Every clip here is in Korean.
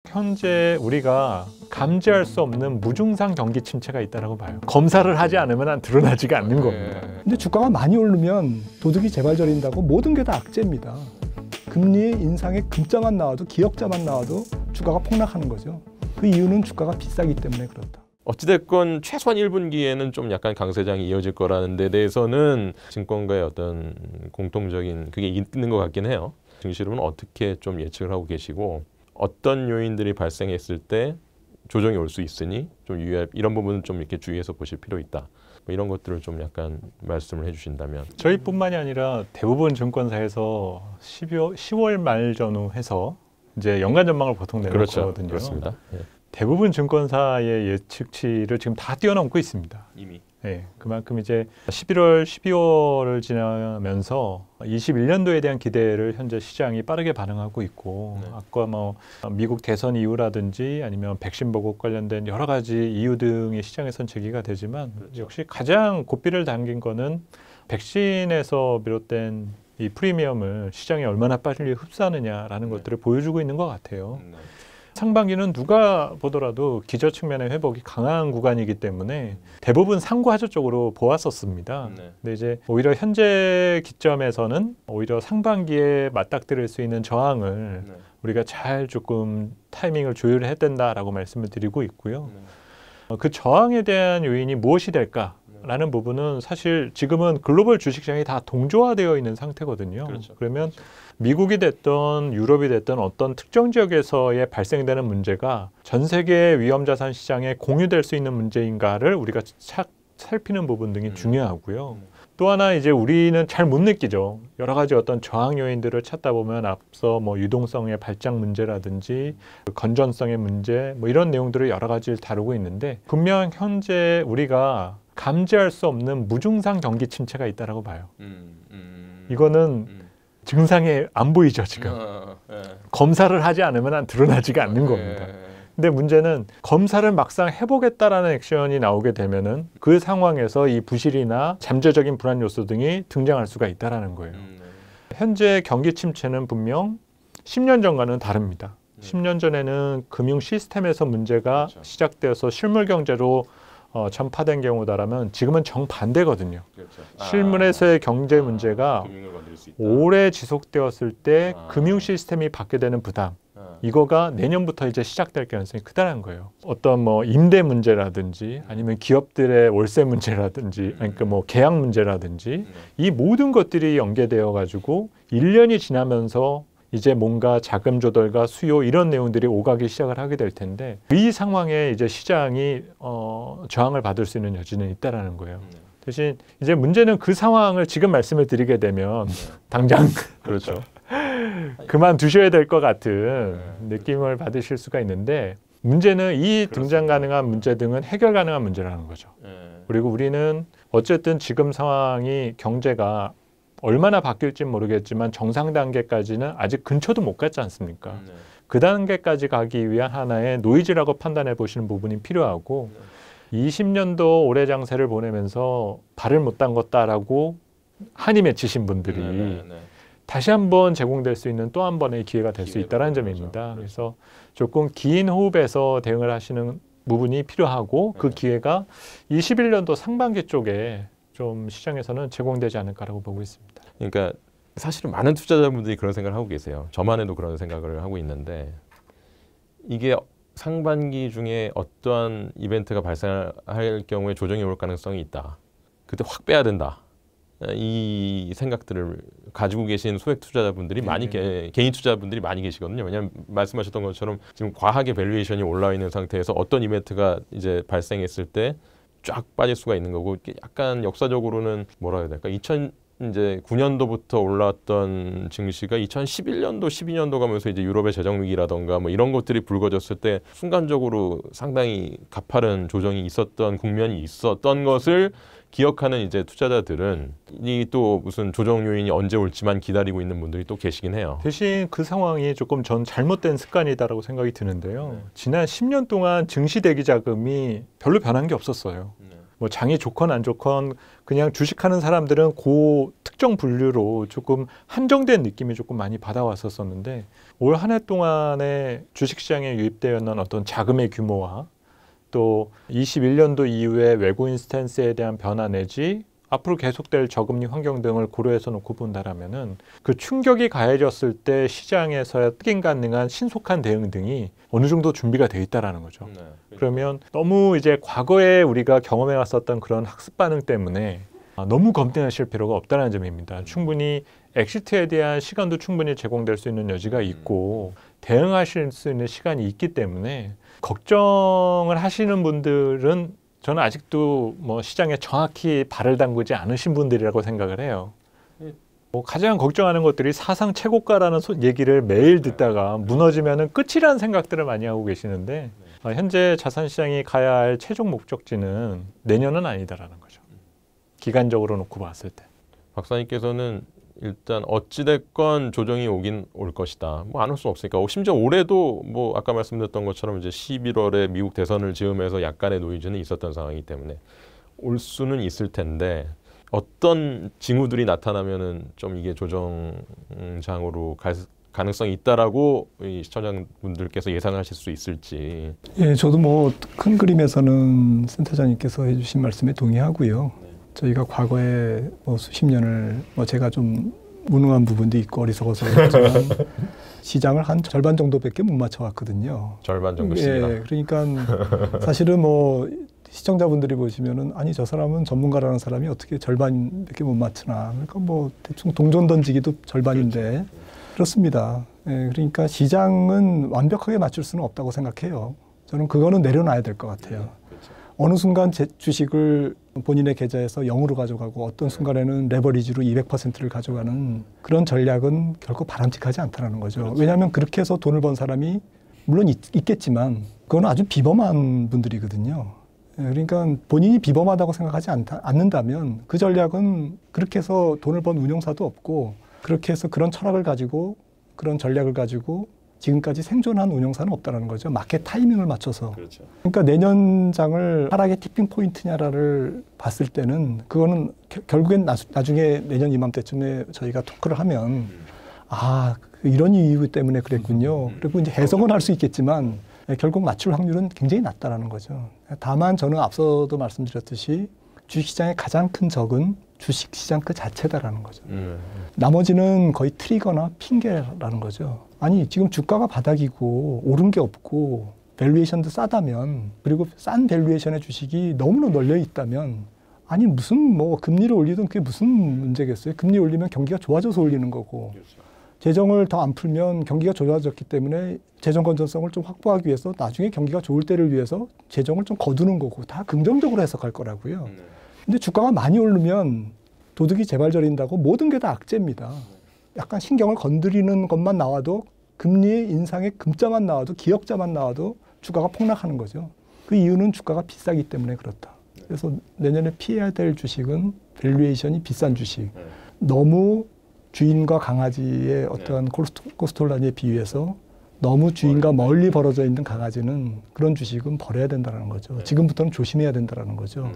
현재 우리가 감지할 수 없는 무증상 경기 침체가 있다고 봐요. 검사를 하지 않으면 드러나지가 않는 겁니다. 근데 주가가 많이 오르면 도둑이 재발저린다고 모든 게 다 악재입니다. 금리의 인상에 금자만 나와도 기역자만 나와도 주가가 폭락하는 거죠. 그 이유는 주가가 비싸기 때문에 그렇다. 어찌됐건 최소한 1분기에는 좀 약간 강세장이 이어질 거라는 데 대해서는 증권가의 어떤 공통적인 그게 있는 것 같긴 해요. 증시로는 어떻게 좀 예측을 하고 계시고 어떤 요인들이 발생했을 때 조정이 올 수 있으니 좀 이런 부분은 좀 이렇게 주의해서 보실 필요 있다. 뭐 이런 것들을 좀 약간 말씀을 해주신다면. 저희뿐만이 아니라 대부분 증권사에서 10월 말 전후 해서 이제 연간 전망을 보통 내놓거든요. 그렇죠. 그렇습니다. 예. 대부분 증권사의 예측치를 지금 다 뛰어넘고 있습니다. 이미. 네, 그만큼 이제 11월, 12월을 지나면서 21년도에 대한 기대를 현재 시장이 빠르게 반응하고 있고, 네. 아까 뭐 미국 대선 이유라든지 아니면 백신 보급 관련된 여러 가지 이유 등이 시장에선 제기가 되지만, 그렇죠. 역시 가장 고삐를 당긴 거는 백신에서 비롯된 이 프리미엄을 시장이 얼마나 빨리 흡수하느냐라는 네. 것들을 보여주고 있는 것 같아요. 네. 상반기는 누가 보더라도 기저 측면의 회복이 강한 구간이기 때문에 대부분 상고하저 쪽으로 보았었습니다. 네. 근데 이제 오히려 현재 기점에서는 오히려 상반기에 맞닥뜨릴 수 있는 저항을 네. 우리가 잘 조금 타이밍을 조율해야 된다라고 말씀을 드리고 있고요. 네. 그 저항에 대한 요인이 무엇이 될까라는 부분은 사실 지금은 글로벌 주식시장이 다 동조화되어 있는 상태거든요. 그렇죠. 그러면 미국이 됐던 유럽이 됐던 어떤 특정 지역에서의 발생되는 문제가 전 세계 위험자산 시장에 공유될 수 있는 문제인가를 우리가 착 살피는 부분 등이 중요하고요. 또 하나 이제 우리는 잘 못 느끼죠. 여러 가지 어떤 저항 요인들을 찾다 보면 앞서 뭐 유동성의 발작 문제라든지 건전성의 문제 뭐 이런 내용들을 여러 가지를 다루고 있는데 분명 현재 우리가 감지할 수 없는 무증상 경기 침체가 있다고 봐요. 이거는 증상이 안 보이죠 지금. 검사를 하지 않으면 드러나지가 않는 겁니다. 근데 문제는 검사를 막상 해보겠다라는 액션이 나오게 되면은 그 상황에서 이 부실이나 잠재적인 불안 요소 등이 등장할 수가 있다라는 거예요. 현재 경기 침체는 분명 10년 전과는 다릅니다. 10년 전에는 금융 시스템에서 문제가 그렇죠. 시작되어서 실물 경제로 전파된 경우다라면 지금은 정반대거든요. 그렇죠. 실물에서의 경제 문제가 금융을 건드릴 수 있다. 오래 지속되었을 때 아. 금융 시스템이 받게 되는 부담, 이거가 내년부터 이제 시작될 가능성이 크다는 거예요. 어떤 뭐 임대 문제라든지 아니면 기업들의 월세 문제라든지 그러니까 뭐 계약 문제라든지 이 모든 것들이 연계되어 가지고 1년이 지나면서 이제 뭔가 자금 조달과 수요 이런 내용들이 오가기 시작을 하게 될 텐데 이 상황에 이제 시장이 저항을 받을 수 있는 여지는 있다라는 거예요. 대신 이제 문제는 그 상황을 지금 말씀을 드리게 되면 당장 그렇죠. 그만두셔야 될 것 같은 느낌을 받으실 수가 있는데 문제는 이 등장 가능한 문제 등은 해결 가능한 문제라는 거죠. 그리고 우리는 어쨌든 지금 상황이 경제가 얼마나 바뀔지 모르겠지만 정상 단계까지는 아직 근처도 못 갔지 않습니까? 그 단계까지 가기 위한 하나의 노이즈라고 판단해 보시는 부분이 필요하고 20년도 올해 장세를 보내면서 발을 못 담궜다라고 한이 맺히신 분들이 다시 한번 제공될 수 있는 또 한 번의 기회가 될 수 있다는 점입니다. 그래서 조금 긴 호흡에서 대응을 하시는 부분이 필요하고 그 기회가 21년도 상반기 쪽에 좀 시장에서는 제공되지 않을까라고 보고 있습니다. 그러니까 사실은 많은 투자자분들이 그런 생각을 하고 계세요. 저만 해도 그런 생각을 하고 있는데 이게 상반기 중에 어떠한 이벤트가 발생할 경우에 조정이 올 가능성이 있다. 그때 확 빼야 된다. 이 생각들을 가지고 계신 소액 투자자분들이 많이 개인 투자자분들이 많이 계시거든요. 왜냐하면 말씀하셨던 것처럼 지금 과하게 밸류에이션이 올라와 있는 상태에서 어떤 이벤트가 이제 발생했을 때 쫙 빠질 수가 있는 거고 약간 역사적으로는 뭐라 해야 될까? 2009년도부터 올라왔던 증시가 2011년도, 12년도 가면서 이제 유럽의 재정 위기라던가 뭐 이런 것들이 불거졌을 때 순간적으로 상당히 가파른 조정이 있었던 국면이 있었던 것을 기억하는 이제 투자자들은 이 또 무슨 조정 요인이 언제 올지만 기다리고 있는 분들이 또 계시긴 해요. 대신 그 상황이 조금 전 잘못된 습관이다라고 생각이 드는데요. 지난 10년 동안 증시 대기 자금이 별로 변한 게 없었어요. 뭐 장이 좋건 안 좋건 그냥 주식하는 사람들은 그 특정 분류로 조금 한정된 느낌이 조금 많이 받아왔었는데 올 한 해 동안에 주식시장에 유입되어 있는 어떤 자금의 규모와 또 21년도 이후에 외국인 스탠스에 대한 변화 내지 앞으로 계속될 저금리 환경 등을 고려해서 놓고 본다라면은 그 충격이 가해졌을 때 시장에서의 확인 가능한 신속한 대응 등이 어느 정도 준비가 돼 있다라는 거죠. 네. 그러면 너무 이제 과거에 우리가 경험해 왔었던 그런 학습 반응 때문에 너무 검증하실 필요가 없다는 점입니다. 충분히 엑시트에 대한 시간도 충분히 제공될 수 있는 여지가 있고 대응하실 수 있는 시간이 있기 때문에 걱정을 하시는 분들은 저는 아직도 뭐 시장에 정확히 발을 담그지 않으신 분들이라고 생각을 해요. 뭐 가장 걱정하는 것들이 사상 최고가라는 얘기를 매일 듣다가 무너지면은 끝이라는 생각들을 많이 하고 계시는데 현재 자산시장이 가야 할 최종 목적지는 내년은 아니다라는 거죠. 기간적으로 놓고 봤을 때. 박사님께서는 일단 어찌됐건 조정이 오긴 올 것이다. 뭐 안 올 수 없으니까. 심지어 올해도 뭐 아까 말씀드렸던 것처럼 이제 11월에 미국 대선을 즈음해서 약간의 노이즈는 있었던 상황이기 때문에 올 수는 있을 텐데 어떤 징후들이 나타나면은 좀 이게 조정장으로 갈 가능성이 있다라고 이 시청자분들께서 예상하실 수 있을지. 예, 저도 뭐 큰 그림에서는 센터장님께서 해주신 말씀에 동의하고요. 저희가 과거에 뭐 수십 년을 뭐 제가 좀 무능한 부분도 있고 어리석어서 그렇지만 시장을 한 절반 정도밖에 못 맞춰왔거든요. 절반 정도씩이나. 예, 그러니까 사실은 뭐 시청자분들이 보시면은 아니 저 사람은 전문가라는 사람이 어떻게 절반밖에 못 맞추나. 그러니까 뭐 대충 동전 던지기도 절반인데 그렇습니다. 예, 그러니까 시장은 완벽하게 맞출 수는 없다고 생각해요. 저는 그거는 내려놔야 될 것 같아요. 어느 순간 제 주식을 본인의 계좌에서 0으로 가져가고 어떤 순간에는 레버리지로 200%를 가져가는 그런 전략은 결코 바람직하지 않다는 거죠. 왜냐하면 그렇게 해서 돈을 번 사람이 물론 있겠지만 그건 아주 비범한 분들이거든요. 그러니까 본인이 비범하다고 생각하지 않는다면 그 전략은 그렇게 해서 돈을 번 운용사도 없고 그렇게 해서 그런 철학을 가지고 그런 전략을 가지고 지금까지 생존한 운영사는 없다는 거죠. 마켓 타이밍을 맞춰서. 그렇죠. 그러니까 내년장을 하락의 티핑 포인트냐를 봤을 때는 그거는 결국엔 나중에 내년 이맘때쯤에 저희가 토크를 하면 이런 이유 때문에 그랬군요. 그리고 이제 해석은 할 수 있겠지만 결국 맞출 확률은 굉장히 낮다라는 거죠. 다만 저는 앞서도 말씀드렸듯이 주식시장의 가장 큰 적은 주식시장 그 자체다라는 거죠. 나머지는 거의 트리거나 핑계라는 거죠. 아니 지금 주가가 바닥이고 오른 게 없고 밸류에이션도 싸다면 그리고 싼 밸류에이션의 주식이 너무나 널려 있다면 아니 무슨 뭐 금리를 올리든 그게 무슨 문제겠어요. 금리 올리면 경기가 좋아져서 올리는 거고 재정을 더 안 풀면 경기가 좋아졌기 때문에 재정 건전성을 좀 확보하기 위해서 나중에 경기가 좋을 때를 위해서 재정을 좀 거두는 거고 다 긍정적으로 해석할 거라고요. 근데 주가가 많이 오르면 도둑이 재발저린다고 모든 게 다 악재입니다. 약간 신경을 건드리는 것만 나와도 금리의 인상의 금자만 나와도 기역자만 나와도 주가가 폭락하는 거죠. 그 이유는 주가가 비싸기 때문에 그렇다. 그래서 내년에 피해야 될 주식은 밸류에이션이 비싼 주식. 너무 주인과 강아지의 어떠한 코스톨라니에 비유해서 너무 주인과 멀리 벌어져 있는 강아지는 그런 주식은 버려야 된다는 거죠. 지금부터는 조심해야 된다는 거죠.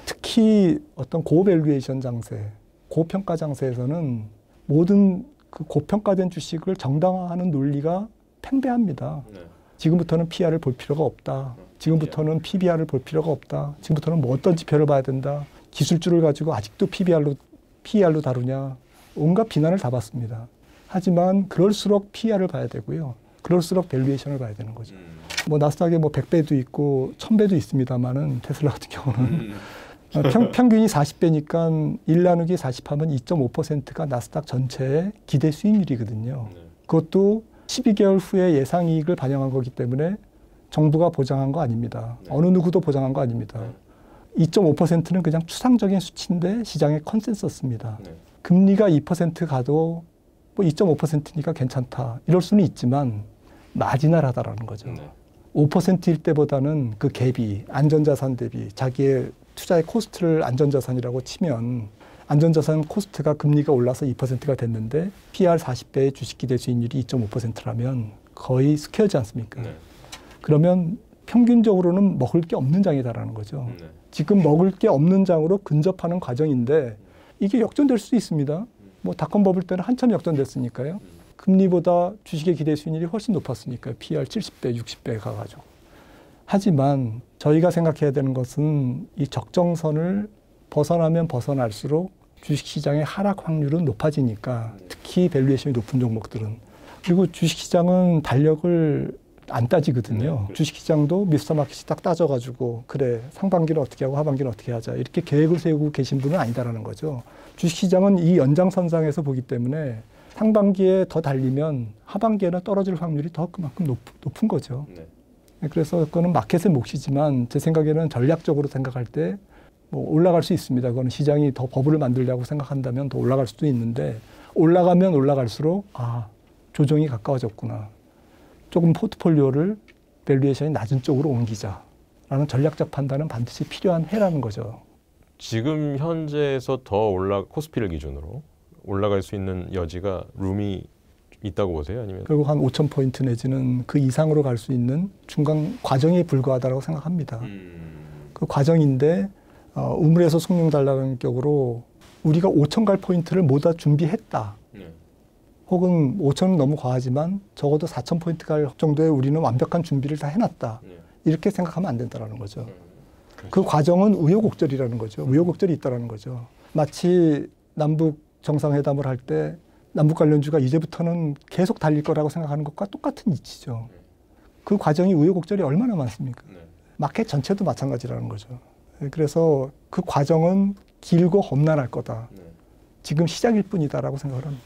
특히 어떤 고밸류에이션 장세, 고평가 장세에서는 모든 그 고평가된 주식을 정당화하는 논리가 팽배합니다. 지금부터는 PR을 볼 필요가 없다. 지금부터는 PBR을 볼 필요가 없다. 지금부터는 뭐 어떤 지표를 봐야 된다. 기술주를 가지고 아직도 PER로 다루냐. 온갖 비난을 다 받습니다. 하지만 그럴수록 PER을 봐야 되고요. 그럴수록 밸류에이션을 봐야 되는 거죠. 뭐 나스닥에 뭐 100배도 있고 1000배도 있습니다만은 테슬라 같은 경우는 평균이 40배니까 1 나누기 40하면 2.5%가 나스닥 전체의 기대 수익률이거든요. 그것도 12개월 후에 예상 이익을 반영한 거기 때문에 정부가 보장한 거 아닙니다. 어느 누구도 보장한 거 아닙니다. 2.5%는 그냥 추상적인 수치인데 시장의 컨센서스입니다. 금리가 2% 가도 뭐 2.5%니까 괜찮다. 이럴 수는 있지만 마지널하다라는 거죠. 5%일 때보다는 그 갭이 안전자산 대비 자기의 투자의 코스트를 안전자산이라고 치면 안전자산 코스트가 금리가 올라서 2%가 됐는데 PR 40배의 주식 기대 수익률이 2.5%라면 거의 스퀘어지 않습니까? 그러면 평균적으로는 먹을 게 없는 장이다라는 거죠. 지금 먹을 게 없는 장으로 근접하는 과정인데 이게 역전될 수 있습니다. 뭐 닷컴 버블 때는 한참 역전됐으니까요. 금리보다 주식의 기대 수익률이 훨씬 높았으니까요. PR 70배, 60배 가가지고. 하지만 저희가 생각해야 되는 것은 이 적정선을 벗어나면 벗어날수록 주식시장의 하락 확률은 높아지니까 특히 밸류에이션이 높은 종목들은. 그리고 주식시장은 달력을 안 따지거든요. 주식시장도 미스터 마켓이 딱 따져가지고 그래 상반기는 어떻게 하고 하반기는 어떻게 하자 이렇게 계획을 세우고 계신 분은 아니다라는 거죠. 주식시장은 이 연장선상에서 보기 때문에 상반기에 더 달리면 하반기에는 떨어질 확률이 더 그만큼 높은 거죠. 그래서 그거는 마켓의 몫이지만 제 생각에는 전략적으로 생각할 때 뭐 올라갈 수 있습니다. 그거는 시장이 더 버블을 만들려고 생각한다면 더 올라갈 수도 있는데 올라가면 올라갈수록 아 조정이 가까워졌구나. 조금 포트폴리오를 밸류에이션이 낮은 쪽으로 옮기자라는 전략적 판단은 반드시 필요한 해라는 거죠. 지금 현재에서 더 코스피를 기준으로 올라갈 수 있는 여지가 룸이 있다고 보세요? 아니면 결국 한 5,000포인트 내지는 그 이상으로 갈 수 있는 중간 과정에 불과하다고 생각합니다. 그 과정인데 우물에서 숭늉 달라는 격으로 우리가 5,000 갈 포인트를 모두 준비했다. 혹은 5,000은 너무 과하지만 적어도 4,000포인트 갈 정도의 우리는 완벽한 준비를 다 해놨다. 이렇게 생각하면 안 된다는 거죠. 그 과정은 우여곡절이라는 거죠. 우여곡절이 있다는 거죠. 마치 남북 정상회담을 할 때 남북 관련주가 이제부터는 계속 달릴 거라고 생각하는 것과 똑같은 이치죠. 그 과정이 우여곡절이 얼마나 많습니까? 마켓 전체도 마찬가지라는 거죠. 그래서 그 과정은 길고 험난할 거다. 지금 시작일 뿐이다라고 생각을 합니다.